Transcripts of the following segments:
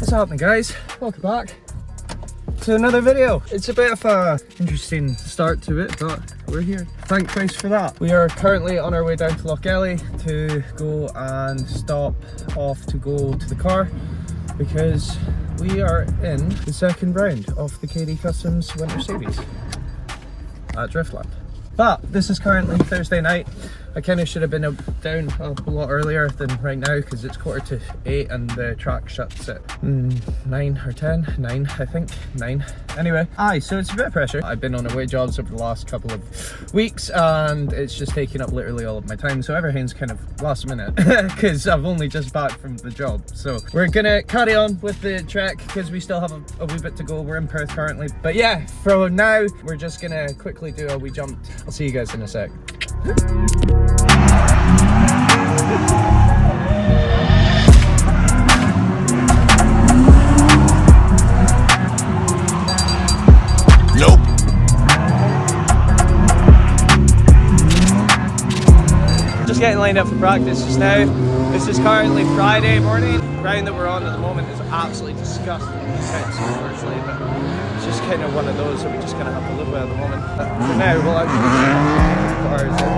What's happening, guys? Welcome back to another video. It's a bit of a interesting start to it, but we're here. Thank Christ for that. We are currently on our way down to Lochgelly to go and stop off to go to the car because we are in the second round of the KD Customs Winter Series at Driftland. But this is currently Thursday night. I kind of should have been down a lot earlier than right now because it's 8:45 and the track shuts at 9 or 10, 9 I think, 9. Anyway, so it's a bit of pressure. I've been on away jobs over the last couple of weeks and it's just taking up literally all of my time. So everything's kind of last minute because I've only just back from the job. So we're gonna carry on with the trek because we still have a wee bit to go. We're in Perth currently. But yeah, for now, we're just gonna quickly do a wee jump. I'll see you guys in a sec. Nope. Just getting lined up for practice just now. This is currently Friday morning. The ground that we're on at the moment is absolutely disgusting. Unfortunately, but it's just kind of one of those that we just kind of have to live with at the moment. But for now, we'll actually get cars in.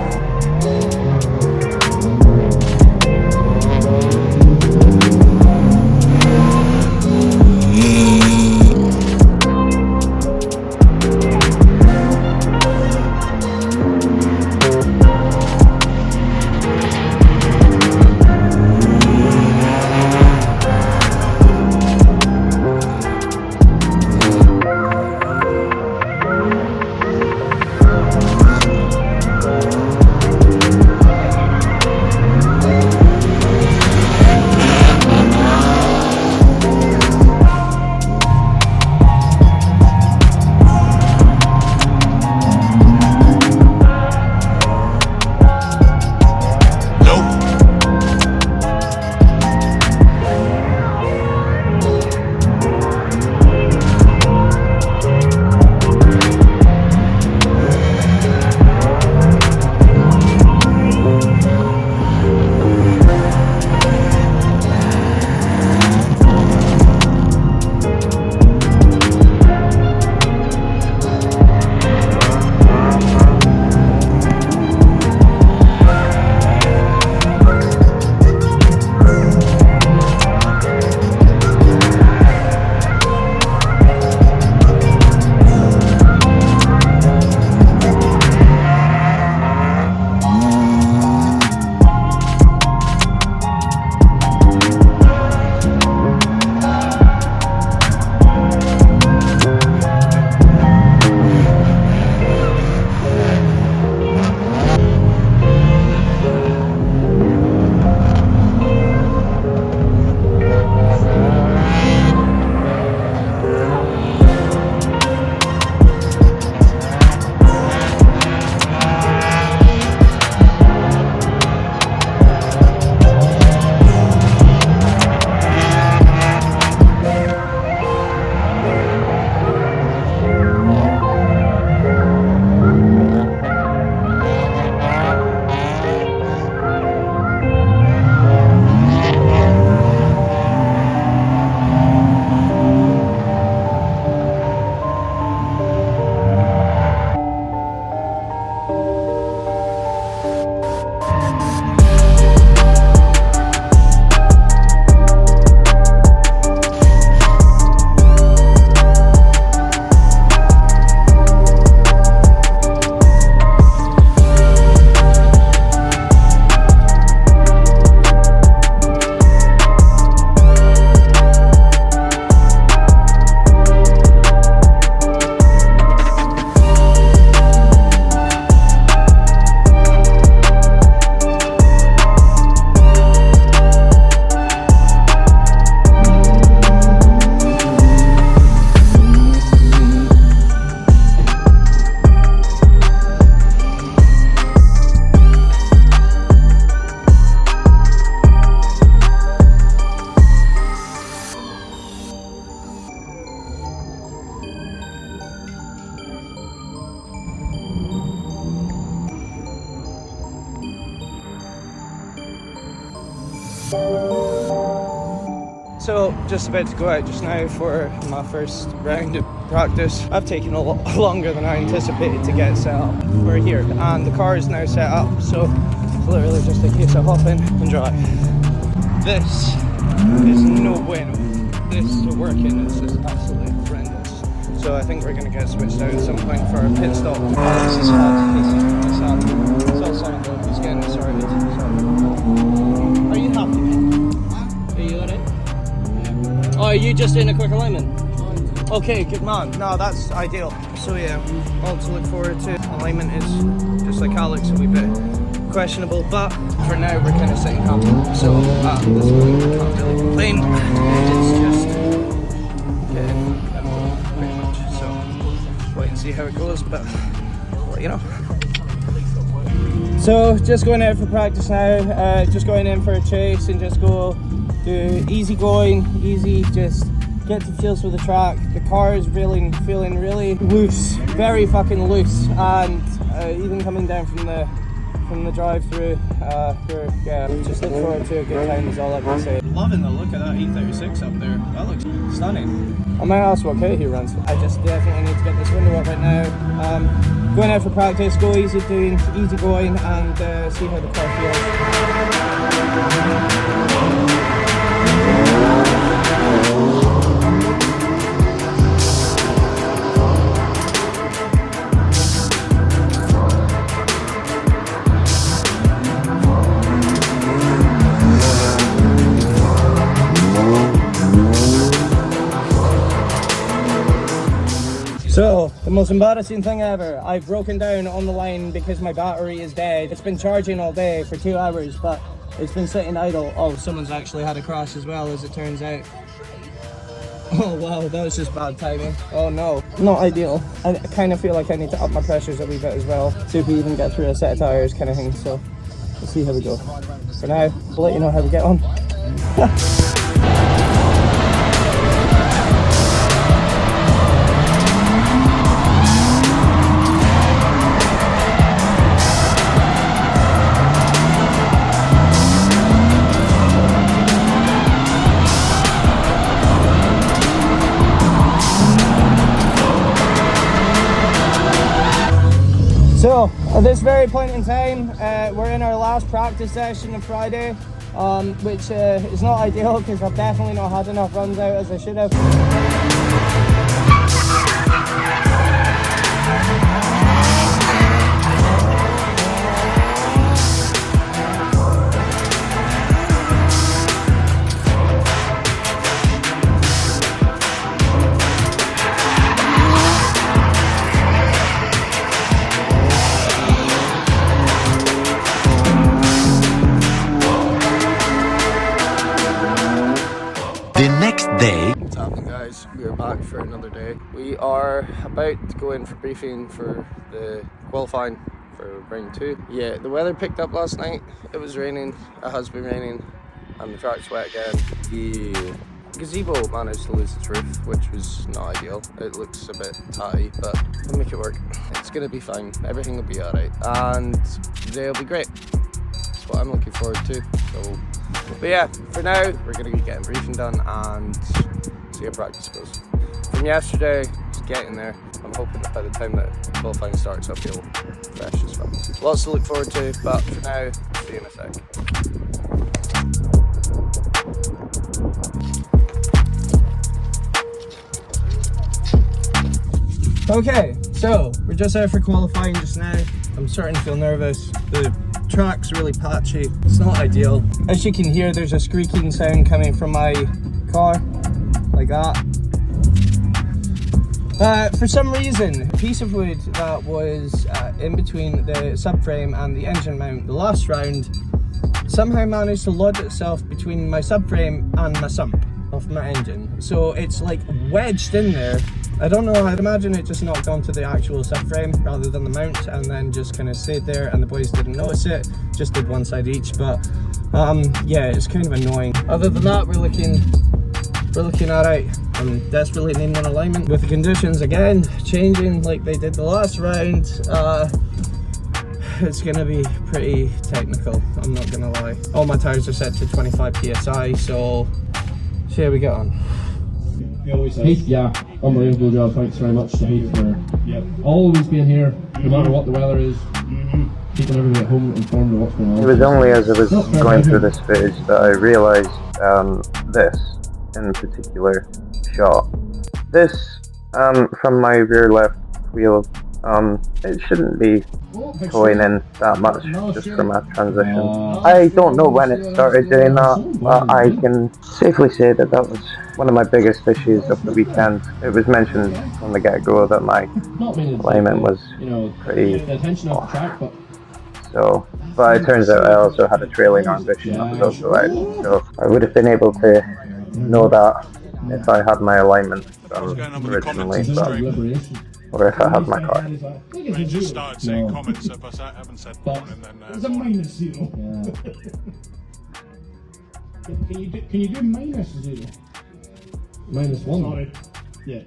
So, just about to go out just now for my first round of practice. I've taken a lot longer than I anticipated to get set up. We're here, and the car is now set up, so it's literally just a case of hop in and drive. This is no bueno. This to work in is just absolutely horrendous. So I think we're going to get switched out at some point for a pit stop. This is hard. It's all sound though. He's getting it sorted. So. Are you happy? Are you alright? Oh, are you just in a quick alignment? Okay, good man. No, that's ideal. So yeah, all to look forward to. Alignment is just like Alex, a wee bit questionable, but for now we're kind of sitting happy. So at this point we can't really complain. It's just getting pretty much. So wait and see how it goes, but well, you know. So just going out for practice now. Just going in for a chase and just go. Do easy going, easy, just get to feels for the track. The car is feeling really loose, very fucking loose, and even coming down from the drive-through, just look forward to a good time is all I can say. Loving the look of that 836 up there. That looks stunning. I might ask what kit he runs. I just definitely need to get this window up right now. Going out for practice, go easy doing, easy going, and see how the car feels. So, the most embarrassing thing ever, I've broken down on the line because my battery is dead. It's been charging all day for 2 hours, but it's been sitting idle. Oh, someone's actually had a crash as well, as it turns out. Oh wow, that was just bad timing. Oh no, not ideal. I kind of feel like I need to up my pressures a wee bit as well, see if we even get through a set of tyres kind of thing. So, we'll see how we go. For now, we'll let you know how we get on. So, at this very point in time, we're in our last practice session of Friday, which is not ideal because I've definitely not had enough runs out as I should have. The next day. What's happening, guys? We are back for another day. We are about to go in for briefing for the qualifying for round 2. Yeah, the weather picked up last night. It was raining, it has been raining, and the track's wet again. The gazebo managed to lose its roof, which was not ideal. It looks a bit tatty, but we'll make it work. It's gonna be fine. Everything will be alright, and today will be great. That's what I'm looking forward to. So. But yeah, for now, we're going to be getting briefing done and see how practice goes. From yesterday, just getting there. I'm hoping that by the time that qualifying starts, I'll feel fresh as well. Lots to look forward to, but for now, see you in a sec. Okay, so we're just out for qualifying just now. I'm starting to feel nervous. The track's really patchy. It's not ideal. As you can hear, there's a squeaking sound coming from my car, like that. For some reason, a piece of wood that was in between the subframe and the engine mount the last round somehow managed to lodge itself between my subframe and my sump of my engine. So it's like wedged in there. I don't know, I'd imagine it just knocked onto the actual subframe rather than the mount and then just kind of stayed there, and the boys didn't notice it, just did one side each, but yeah, it's kind of annoying. Other than that, we're looking alright. I'm desperately needing an alignment with the conditions again changing like they did the last round. it's gonna be pretty technical, I'm not gonna lie. All my tyres are set to 25 psi, so see how we get on. Heath, yeah, unbelievable job. Thanks very much to Heath for always being here, no matter what the weather is, keeping everybody at home informed of what's going on. It was only as I was going through this footage that I realised this in particular shot. This from my rear left wheel, it shouldn't be going in that much just from a transition. I don't know when it started doing that, but I can safely say that that was one of my biggest issues of the weekend. It was mentioned from the get-go that my alignment was pretty off. So, but it turns out I also had a trailing arm bushing that was also out. So I would have been able to know that if I had my alignment originally, or if I had my car. I just started saying comments if I haven't said one, and then there's a minus zero. Can you do minus zero? Minus one? Sorry. Yeah.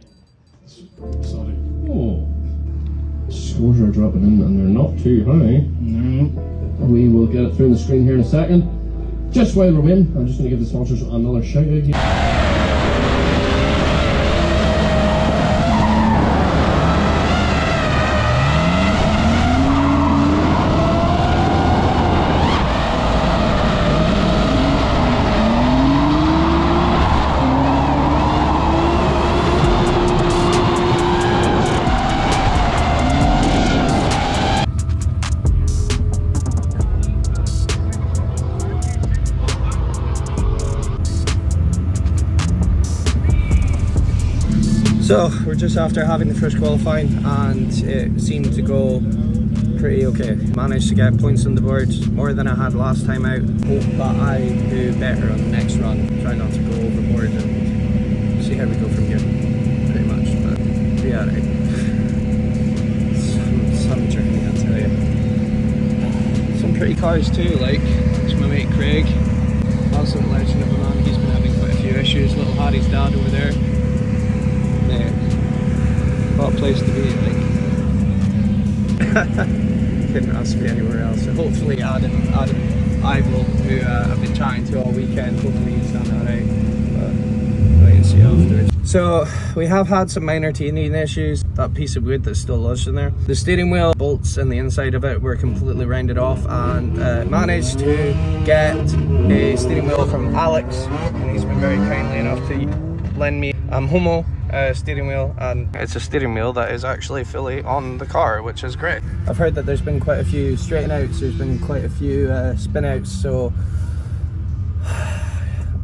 Sorry. Oh. Scores are dropping in and they're not too high. No. We will get it through the screen here in a second. Just while we're waiting, I'm just going to give the sponsors another shout out here. So we're just after having the first qualifying and it seemed to go pretty okay. Managed to get points on the board, more than I had last time out. Hope that I do better on the next run. Try not to go overboard and see how we go from here, pretty much. But yeah, right. Some journey, I'll tell you. Some pretty cars too, like it's my mate Craig. Absolute legend of a man, he's been having quite a few issues. Little Harry's dad over there. What a place to be, like. Couldn't ask me anywhere else. So hopefully Adam Ivel, who I've been chatting to all weekend, hopefully he's done alright. But wait and see afterwards. So we have had some minor teething issues. That piece of wood that's still lodged in there. The steering wheel bolts and the inside of it were completely rounded off, and managed to get a steering wheel from Alex, and he's been very kindly enough to lend me Homo steering wheel, and it's a steering wheel that is actually fully on the car, which is great. I've heard that there's been quite a few straighten outs, there's been quite a few spin outs, so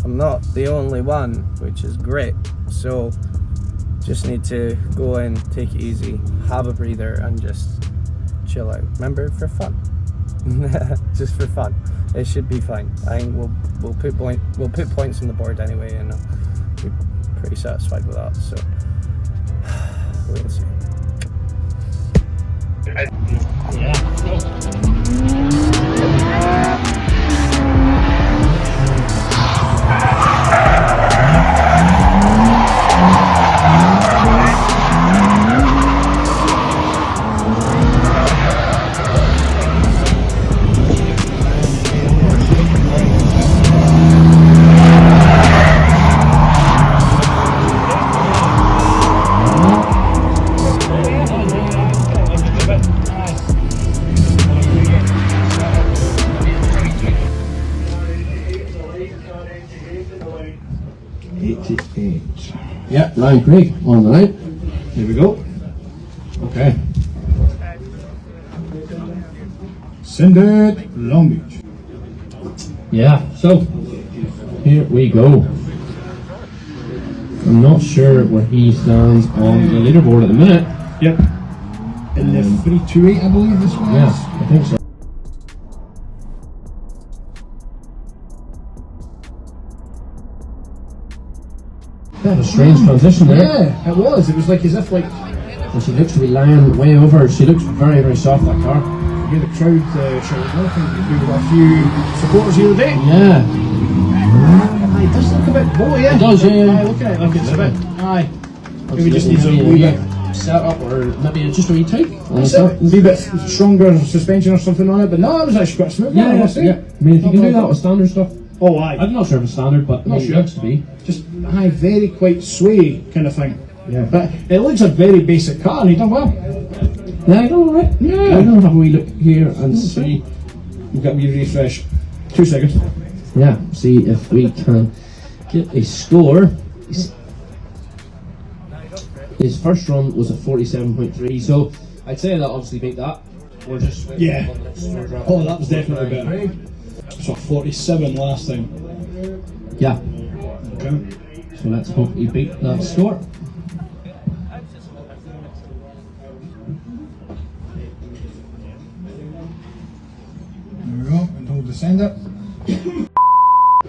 I'm not the only one, which is great. So just need to go in, take it easy, have a breather, and just chill out. Remember, for fun. Just for fun. It should be fine. I think we'll put points on the board anyway, and I'll be pretty satisfied with that. So wait and see. Yeah, Ryan Craig on the night. Here we go. Okay. Send it, Long Beach. Yeah, so here we go. I'm not sure where he stands on the leaderboard at the minute. Yep. In the 328, I believe this one. Yeah, I think so. Bit of a strange transition there. Yeah, it was. It was like as if And she looks to be lying way over. She looks very, very soft, that car. Yeah, the crowd showed up, and we got a few supporters here today. Yeah. It does look a bit, yeah. It does, yeah. Aye, look at it, like it's a bit, aye. Maybe just needs a wee bit setup, or maybe just a wee tight. Maybe a bit stronger suspension or something on it, but no, it was actually quite smooth. I must say. I mean, if you can do that with standard stuff. Oh, aye. I'm not sure if it's standard, but it looks to be. Just, very quite sway kind of thing. Yeah. But it looks a very basic car, and he done well. Yeah, he done alright. Yeah. I'm gonna have a wee look here and see. We've got a wee refresh. 2 seconds. Yeah, see if we can get a score. His first run was a 47.3, so I'd say that obviously beat that. We're just oh, that was definitely better. So 47 last time. Yeah. Okay. So let's hope he beat that score. There we go, and hold the sender.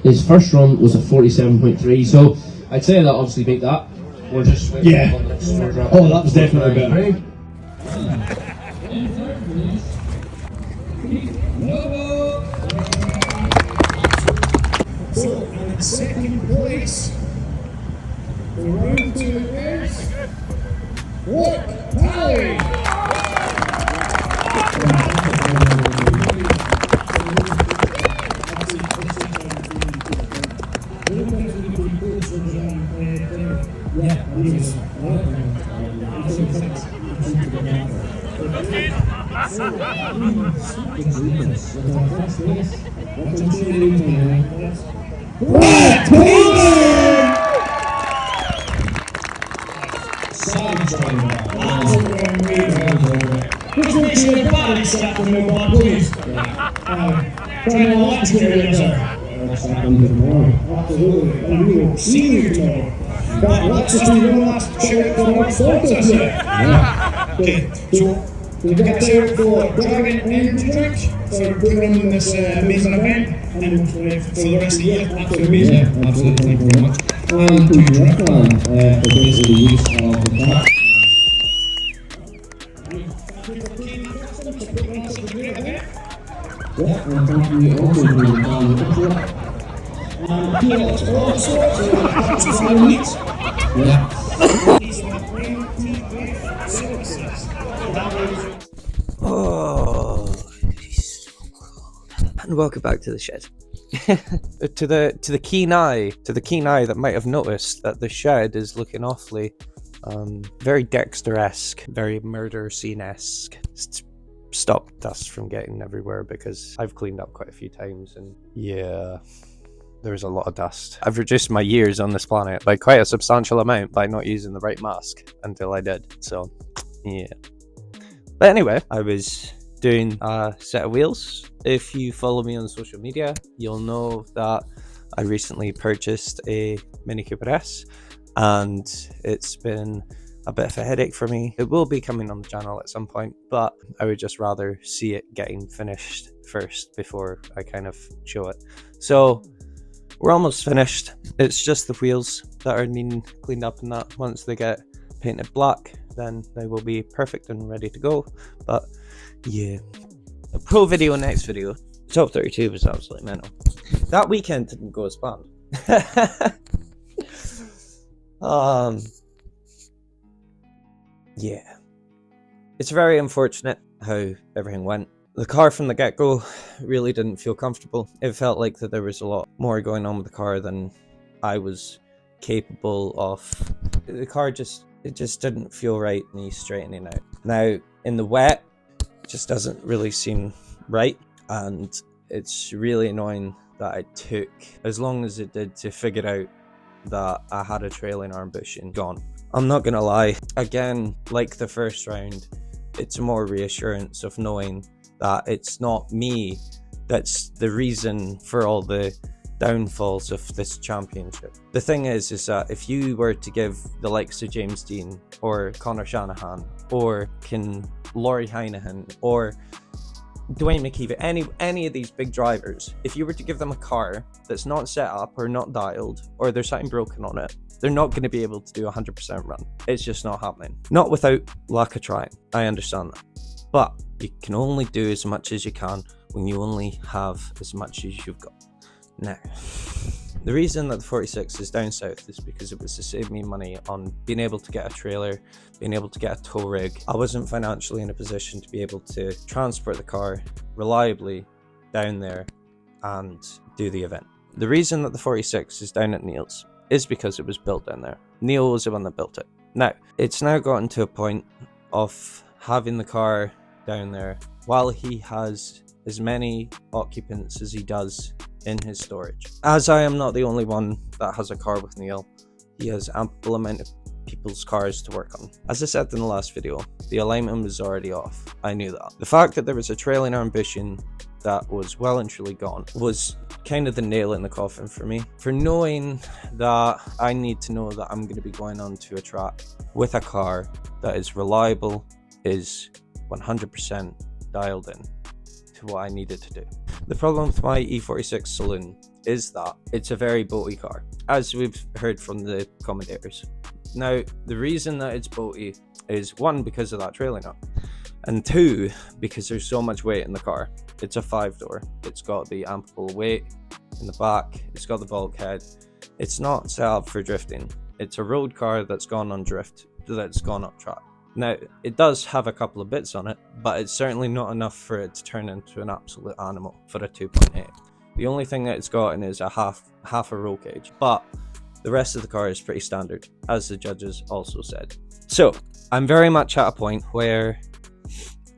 His first run was a 47.3, so I'd say that obviously beat that. We're just oh, that was definitely better. So, in second place, for round 2 is Walk Tally. Which makes you a body step to move on, please. Trying a lot to get rid of her. Absolutely. And we will see you tomorrow. But let's just do one last shout out for our sponsors here. Yeah. Okay, so we've got to shout out for Dragon Energy Drink for putting on this amazing event and for the rest of the year. Absolutely amazing. Absolutely, thank you very much. And to Driftland for basically use of the car. Yeah, and thank you also for the Oh, and welcome back to the shed. to the keen eye that might have noticed that the shed is looking awfully very Dexter-esque, very murder scene-esque. Stop dust from getting everywhere because I've cleaned up quite a few times, and yeah, there's a lot of dust. I've reduced my years on this planet by quite a substantial amount by not using the right mask until I did, so yeah. But anyway, I was doing a set of wheels. If you follow me on social media, you'll know that I recently purchased a Mini Cooper S, and it's been a bit of a headache for me. It will be coming on the channel at some point, but I would just rather see it getting finished first before I kind of show it. So we're almost finished. It's just the wheels that are needing cleaned up, and that once they get painted black, then they will be perfect and ready to go. But yeah, a pro video next video. Top 32 was absolutely mental. That weekend didn't go as planned. Yeah, it's very unfortunate how everything went. The car from the get-go really didn't feel comfortable. It felt like that there was a lot more going on with the car than I was capable of. The car just didn't feel right me straightening out. Now, in the wet, it just doesn't really seem right, and it's really annoying that it took as long as it did to figure out that I had a trailing arm bushing gone. I'm not gonna lie, again, like the first round, it's more reassurance of knowing that it's not me that's the reason for all the downfalls of this championship. The thing is that if you were to give the likes of James Dean or Connor Shanahan or Laurie Heinehan or Dwayne McKeever, any of these big drivers, if you were to give them a car that's not set up or not dialed or there's something broken on it, they're not going to be able to do 100% run. It's just not happening. Not without lack of trying. I understand that. But you can only do as much as you can when you only have as much as you've got. Now, The reason that the 46 is down south is because it was to save me money on being able to get a trailer, being able to get a tow rig. I wasn't financially in a position to be able to transport the car reliably down there and do the event. The reason that the 46 is down at Neil's is because it was built down there. Neil was the one that built it. Now, it's now gotten to a point of having the car down there while he has as many occupants as he does in his storage. As I am not the only one that has a car with Neil, he has ample amount of people's cars to work on. As I said in the last video, the alignment was already off. I knew that. The fact that there was a trailing ambition that was well and truly gone was kind of the nail in the coffin for me. For knowing that I need to know that I'm going to be going onto a track with a car that is reliable, is 100% dialed in to what I needed to do. The problem with my E46 Saloon is that it's a very boaty car, as we've heard from the commentators. Now, the reason that it's boaty is one, because of that trailing up, and two, because there's so much weight in the car. It's a 5-door. It's got the ample weight in the back. It's got the bulkhead. It's not set up for drifting. It's a road car that's gone on drift, that's gone up track. Now, it does have a couple of bits on it, but it's certainly not enough for it to turn into an absolute animal for a 2.8. The only thing that it's gotten is a half a roll cage, but the rest of the car is pretty standard, as the judges also said. So, I'm very much at a point where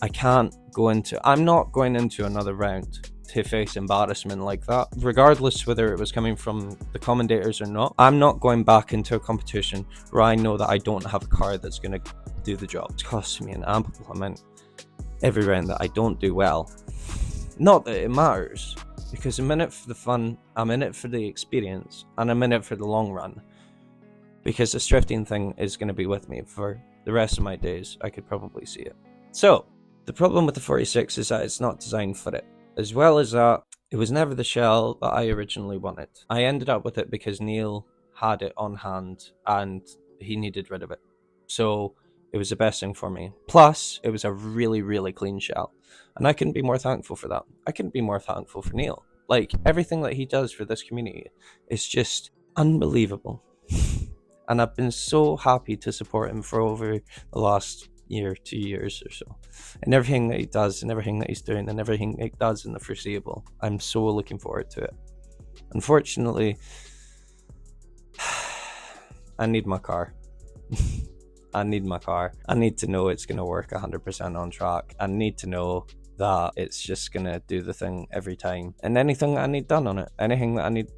I'm not going into another round to face embarrassment like that, regardless whether it was coming from the commentators or not. I'm not going back into a competition where I know that I don't have a car that's going to do the job. It's costing me an ample amount every round that I don't do well. Not that it matters, because I'm in it for the fun, I'm in it for the experience, and I'm in it for the long run, because the drifting thing is going to be with me for the rest of my days. I could probably see it. So the problem with the 46 is that it's not designed for it. As well as that, it was never the shell that I originally wanted. I ended up with it because Neil had it on hand and he needed rid of it. So it was the best thing for me. Plus, it was a really, really clean shell. And I couldn't be more thankful for that. I couldn't be more thankful for Neil. Like, everything that he does for this community is just unbelievable. And I've been so happy to support him for over the last year, 2 years or so. And everything that he does and everything that he's doing and everything he does in the foreseeable, I'm so looking forward to it. Unfortunately, I need my car. I need my car. I need to know it's going to work 100% on track. I need to know that it's just going to do the thing every time. And anything that I need done on it, anything that I need,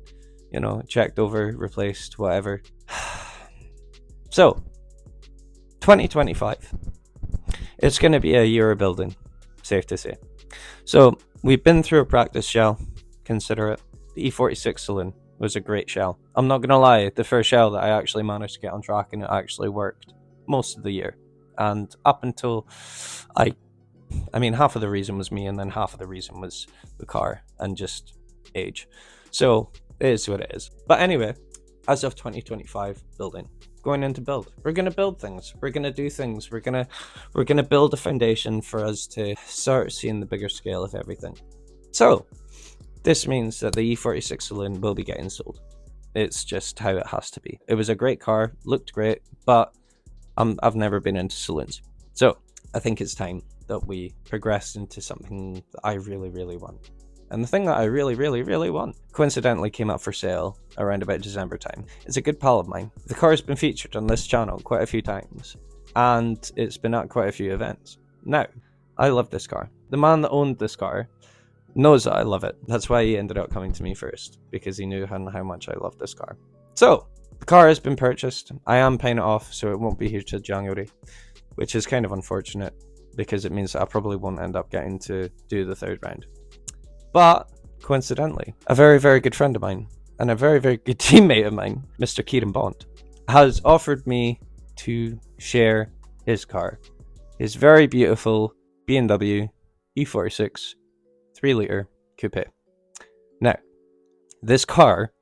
checked over, replaced, whatever. So, 2025. It's going to be a year of building, safe to say. So, we've been through a practice shell, consider it. The E46 Saloon was a great shell. I'm not going to lie, the first shell that I actually managed to get on track and it actually worked most of the year. And up until half of the reason was me and then half of the reason was the car and just age. So, it is what it is. But anyway, as of 2025, building. Going into build. We're going to build things. We're going to do things. We're going to build a foundation for us to start seeing the bigger scale of everything. So, this means that the E46 Saloon will be getting sold. It's just how it has to be. It was a great car, looked great, but I've never been into saloons. So, I think it's time that we progress into something that I really, really want. And the thing that I really, really, really want, coincidentally came up for sale around about December time. It's a good pal of mine. The car has been featured on this channel quite a few times, and it's been at quite a few events. Now, I love this car. The man that owned this car knows that I love it. That's why he ended up coming to me first, because he knew how much I love this car. So, the car has been purchased. I am paying it off, so it won't be here till January, which is kind of unfortunate, because it means that I probably won't end up getting to do the third round. But, coincidentally, a very, very good friend of mine, and a very, very good teammate of mine, Mr. Kieran Bond, has offered me to share his car. His very beautiful BMW E46 3-litre coupe. Now, this car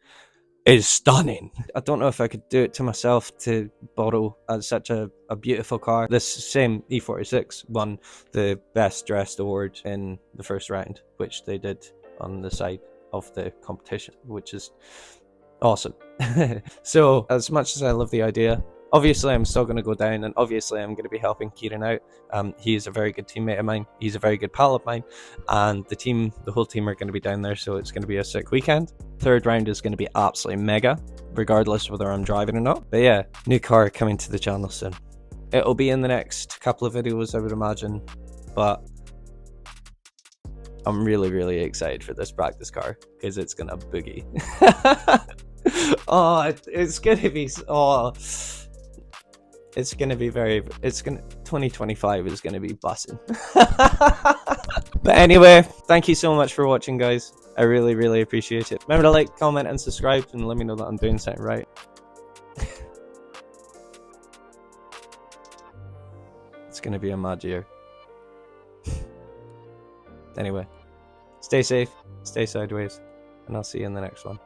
is stunning. I don't know if I could do it to myself to borrow such a beautiful car. This same E46 won the Best Dressed award in the first round, which they did on the side of the competition, which is awesome. So as much as I love the idea, obviously I'm still going to go down, and obviously I'm going to be helping Kieran out. He's a very good teammate of mine, he's a very good pal of mine, and the whole team are going to be down there, so it's going to be a sick weekend. Third round is going to be absolutely mega, regardless whether I'm driving or not. But yeah, new car coming to the channel soon. It'll be in the next couple of videos, I would imagine, but I'm really excited for this practice car because it's gonna boogie. Oh, it's gonna be, oh, it's gonna be 2025 is gonna be bussin'. But anyway, thank you so much for watching, guys. I really appreciate it. Remember to like, comment, and subscribe, and let me know that I'm doing something right. It's gonna be a mad year. Anyway, stay safe, stay sideways, and I'll see you in the next one.